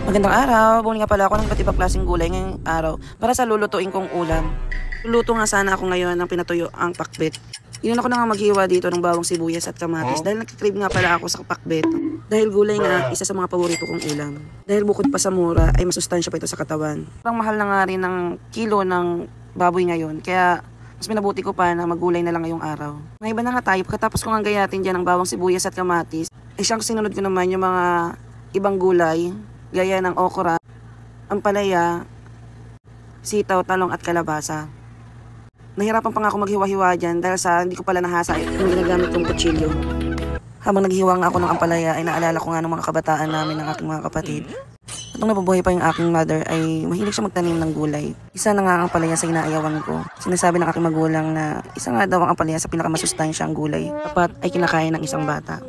Magandang araw. Bumili nga pala ako ng iba't ibang klaseng gulay ngayong araw para sa lulutuin kong ulam. Luluto nga sana ako ngayon ng pinatuyo ang pakbet. Inuna ko na nga maghiwa dito ng bawang sibuyas at kamatis dahil nagkikrave nga pala ako sa pakbet. Dahil gulay nga, isa sa mga paborito kong ulam. Dahil bukod pa sa mura, ay masustansya pa ito sa katawan. Parang mahal na nga rin ng kilo ng baboy ngayon, kaya mas minabuti ko pa na maggulay na lang ngayong araw. May iba na nga tayo, pagkatapos ko nga gayatin dyan ng bawang sibuyas at kamatis, ay siyang sinunod ko naman yung mga ibang gulay, gaya ng okra, ampalaya, sitaw, talong at kalabasa. Nahirapan pa nga ako maghiwa-hiwa dyan dahil sa hindi ko pala nahasa yung ginagamit kong kutsilyo. Habang naghiwa nga ako ng ampalaya ay naalala ko nga ng mga kabataan namin ng aking mga kapatid. At nung nabubuhay pa yung aking mother ay mahilig siya magtanim ng gulay. Isa na nga ang ampalaya sa inaayawan ko. Sinasabi ng aking magulang na isa nga daw ang ampalaya sa pinakamasustansyang gulay. Dapat ay kinakain ng isang bata.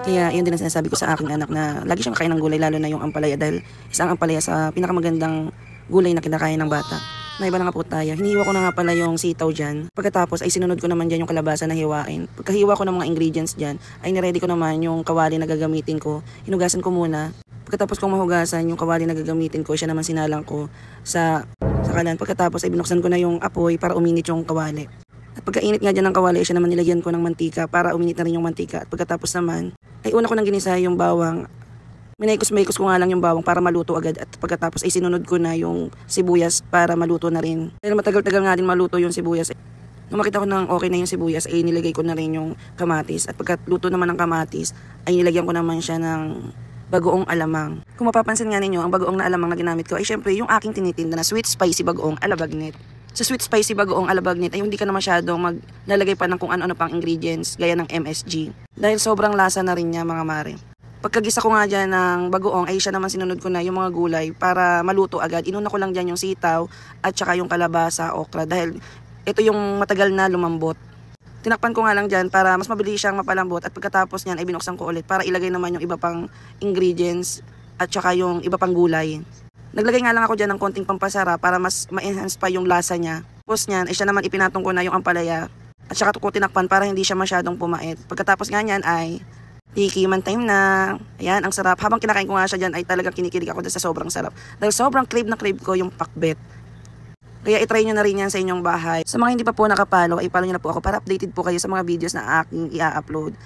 Kaya yun din ang sinasabi ko sa aking anak na lagi siyang kakain ng gulay, lalo na yung ampalaya dahil isang ampalaya sa pinakamagandang gulay na kinakain ng bata. Naiba na nga po tayo. Hinihiwa ko na nga pala yung sitaw dyan. Pagkatapos ay sinunod ko naman dyan yung kalabasa na hiwain. Pagkahiwa ko ng mga ingredients dyan ay niready ko naman yung kawali na gagamitin ko. Hinugasan ko muna. Pagkatapos kong mahugasan yung kawali na gagamitin ko, siya naman sinalang ko sa kalan. Pagkatapos ay binuksan ko na yung apoy para uminit yung kawali. At pagkainit nga dyan ng kawali, siya naman nilagyan ko ng mantika para uminit na rin yung mantika. At pagkatapos naman, ay una ko nang ginisa yung bawang. Minaykos-maykos ko nga lang yung bawang para maluto agad. At pagkatapos ay sinunod ko na yung sibuyas para maluto na rin. Dahil matagal-tagal nga din maluto yung sibuyas. Nung makita ko nang okay na yung sibuyas, ay nilagay ko na rin yung kamatis. At pagkaluto naman ng kamatis, ay nilagyan ko naman siya ng bagoong alamang. Kung mapapansin nga ninyo, ang bagoong na alamang na ginamit ko ay syempre yung aking tinitinda na sweet spicy bagoong alabagnet. Sa sweet spicy bagoong alabagnet ay hindi ka na masyadong maglalagay pa ng kung ano-ano pang ingredients gaya ng MSG. Dahil sobrang lasa na rin niya mga mare. Pagkagisa ko nga dyan ng bagoong ay siya naman sinunod ko na yung mga gulay para maluto agad. Inuna ko lang dyan yung sitaw at saka yung kalabasa, okra dahil ito yung matagal na lumambot. Tinakpan ko nga lang dyan para mas mabilis siyang mapalambot at pagkatapos niyan ay binuksan ko ulit para ilagay naman yung iba pang ingredients at saka yung iba pang gulay. Naglagay nga lang ako dyan ng konting pampasarap para mas ma-enhance pa yung lasa niya. Tapos niyan, siya naman ipinatong ko na yung ampalaya at saka ko tinakpan para hindi siya masyadong pumait. Pagkatapos nga niyan ay tikiman time na. Ayan, ang sarap. Habang kinakain ko nga siya dyan ay talagang kinikilig ako dahil sa sobrang sarap. Dahil sobrang crave na crave ko yung pakbet. Kaya itry nyo na rin yan sa inyong bahay. Sa mga hindi pa po nakapalo, ay follow nyo na po ako para updated po kayo sa mga videos na aking i-upload.